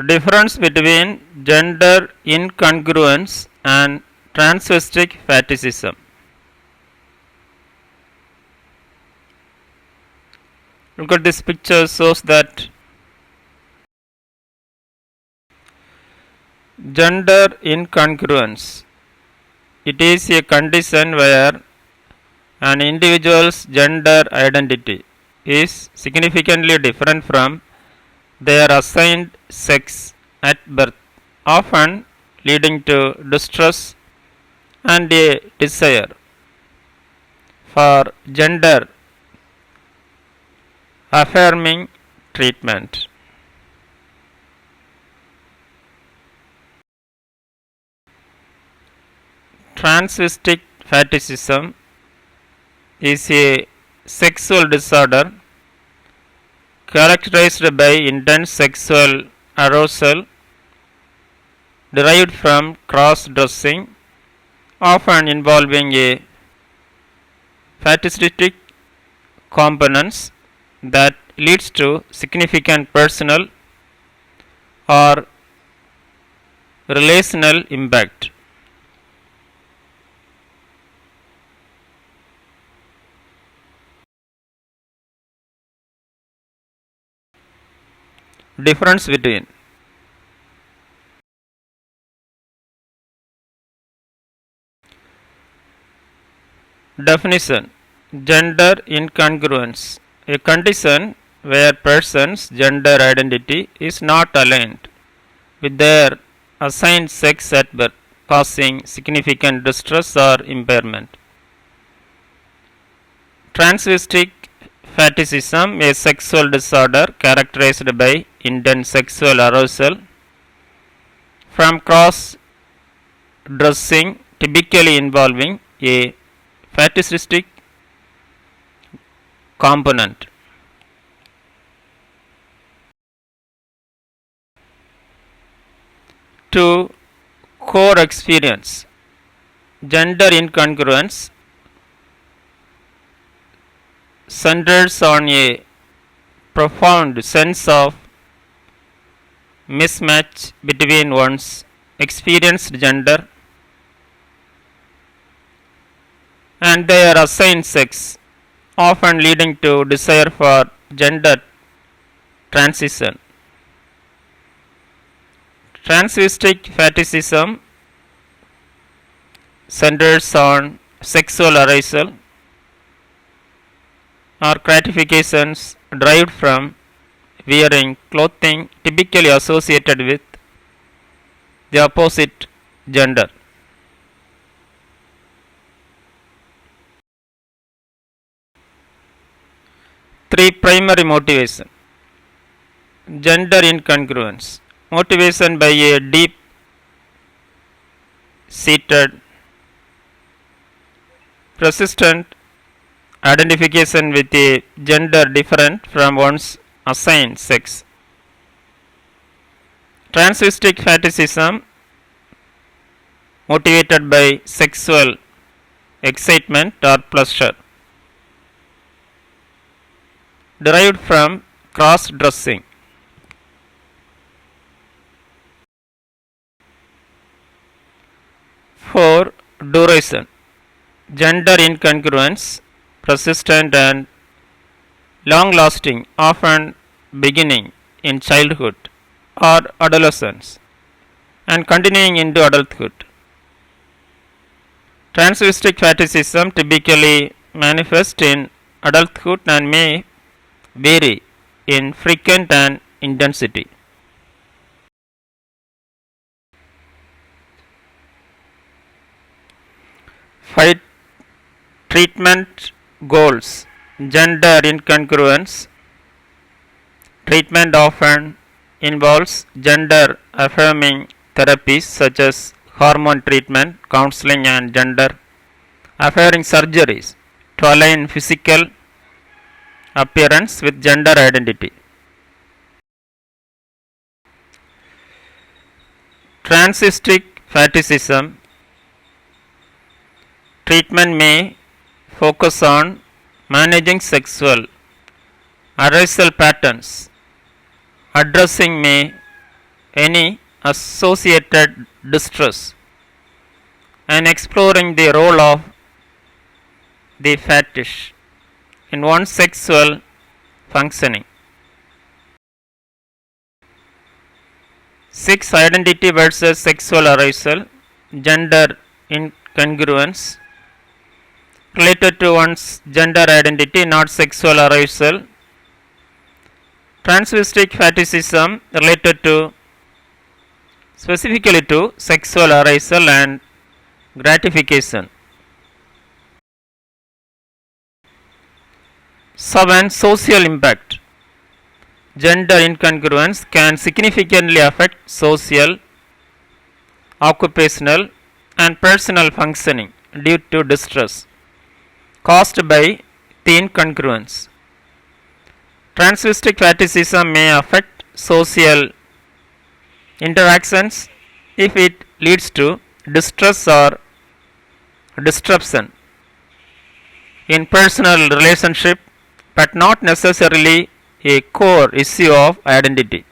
Difference between gender incongruence and transvestic fetishism. Look at this picture, shows that gender incongruence, it is a condition where an individual's gender identity is significantly different from their assigned sex at birth, often leading to distress and a desire for gender affirming treatment. Transvestic fetishism is a sexual disorder characterized by intense sexual arousal derived from cross-dressing, often involving a fetishistic components that leads to significant personal or relational impact. Difference between definition: gender incongruence, a condition where person's gender identity is not aligned with their assigned sex at birth, causing significant distress or impairment. Transvestic fetishism, a sexual disorder characterized by intense sexual arousal from cross dressing, typically involving a fetishistic component. To core experience, gender incongruence centers on a profound sense of mismatch between one's experienced gender and their assigned sex, often leading to desire for gender transition. Transvestic fetishism centers on sexual arousal or gratifications derived from wearing clothing typically associated with the opposite gender. Three primary motivation: gender incongruence, motivation by a deep seated persistent identification with a gender different from one's assigned sex. Transvestic fetishism, motivated by sexual excitement or pleasure, derived from cross dressing. For duration, gender incongruence, persistent and long lasting, often beginning in childhood or adolescence and continuing into adulthood. Transvestic fetishism typically manifests in adulthood and may vary in frequency and intensity. Fight treatment goals: gender incongruence. Treatment often involves gender affirming therapies such as hormone treatment, counseling, and gender affirming surgeries to align physical appearance with gender identity. Transvestic fetishism treatment may focus on managing sexual arousal patterns. Addressing may any associated distress and exploring the role of the fetish in one's sexual functioning. 6. Identity versus sexual arousal, gender incongruence, related to one's gender identity, not sexual arousal. Transvestic fetishism, related to specifically to sexual arousal and gratification. 7. Social impact. Gender incongruence can significantly affect social, occupational, and personal functioning due to distress caused by the incongruence. Transvestic fetishism may affect social interactions if it leads to distress or disruption in personal relationship, but not necessarily a core issue of identity.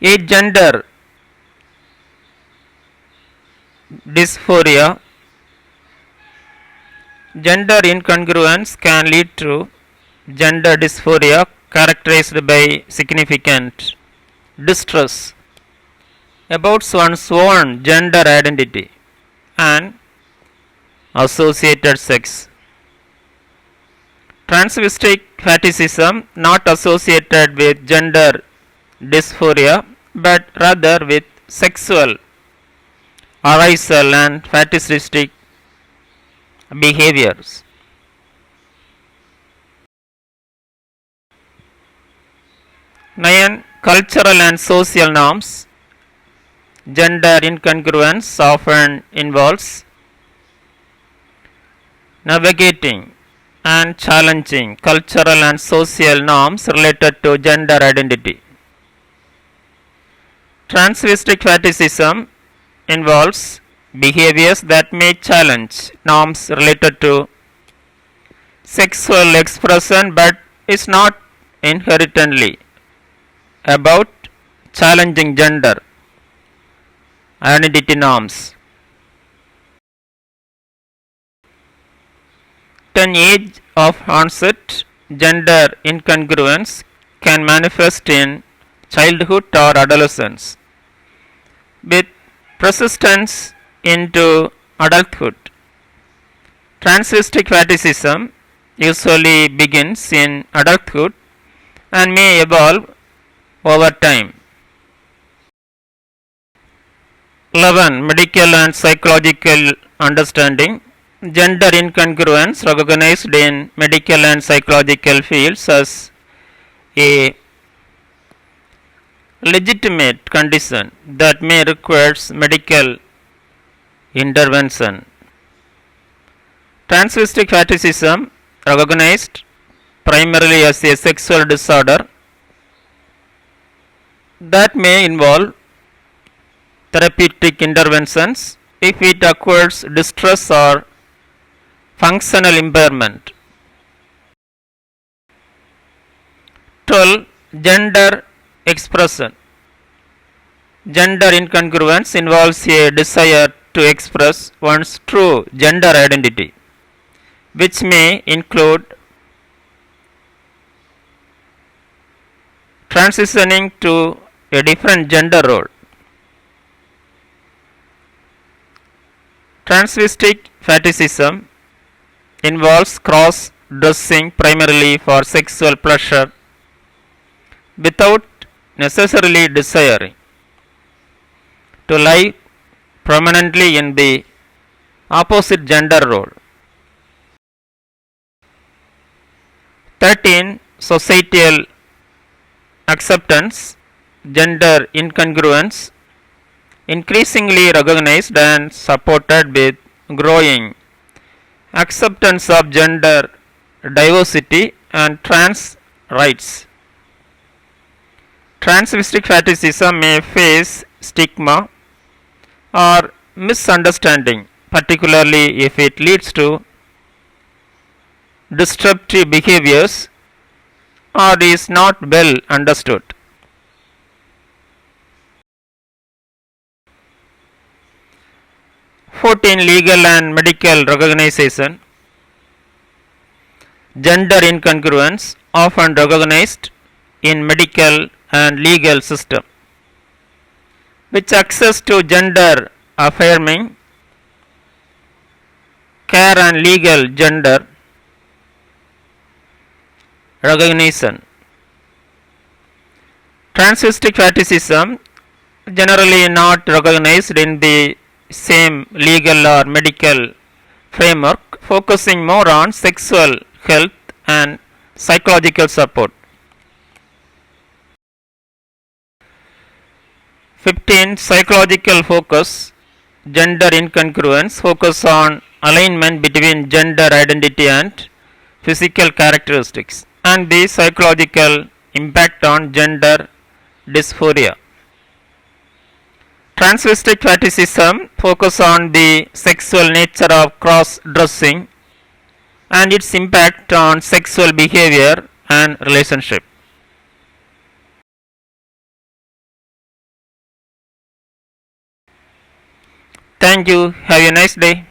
8. Gender dysphoria. Gender incongruence can lead to gender dysphoria characterized by significant distress about one's own gender identity and associated sex. Transvestic fetishism not associated with gender dysphoria but rather with sexual arousal and fetishistic behaviors. 9. Cultural and social norms. Gender incongruence often involves navigating and challenging cultural and social norms related to gender identity. Transvestic fetishism involves behaviors that may challenge norms related to sexual expression but is not inherently about challenging gender identity norms. 10. Age of onset. Gender incongruence can manifest in childhood or adolescence with persistence into adulthood. Transvestic fetishism usually begins in adulthood and may evolve over time. 11. Medical and psychological understanding. Gender incongruence recognized in medical and psychological fields as a legitimate condition that may require medical intervention. Transvestic fetishism recognized primarily as a sexual disorder that may involve therapeutic interventions if it occurs distress or functional impairment. 12. Gender expression. Gender incongruence involves a desire to express one's true gender identity, which may include transitioning to a different gender role. Transvestic fetishism involves cross-dressing primarily for sexual pleasure without necessarily desiring to lie prominently in the opposite gender role. 13. Societal acceptance. Gender incongruence increasingly recognized and supported with growing acceptance of gender diversity and trans rights. Transvestic fetishism may face stigma or misunderstanding, particularly if it leads to disruptive behaviors or is not well understood. Legal and medical recognition. Gender incongruence often recognized in medical and legal system, which access to gender affirming care and legal gender recognition. Transvestic fetishism generally not recognized in the same legal or medical framework, focusing more on sexual health and psychological support. 15. Psychological focus. Gender incongruence focus on alignment between gender identity and physical characteristics and the psychological impact on gender dysphoria. Transvestic fetishism focus on the sexual nature of cross-dressing and its impact on sexual behavior and relationship. Thank you. Have a nice day.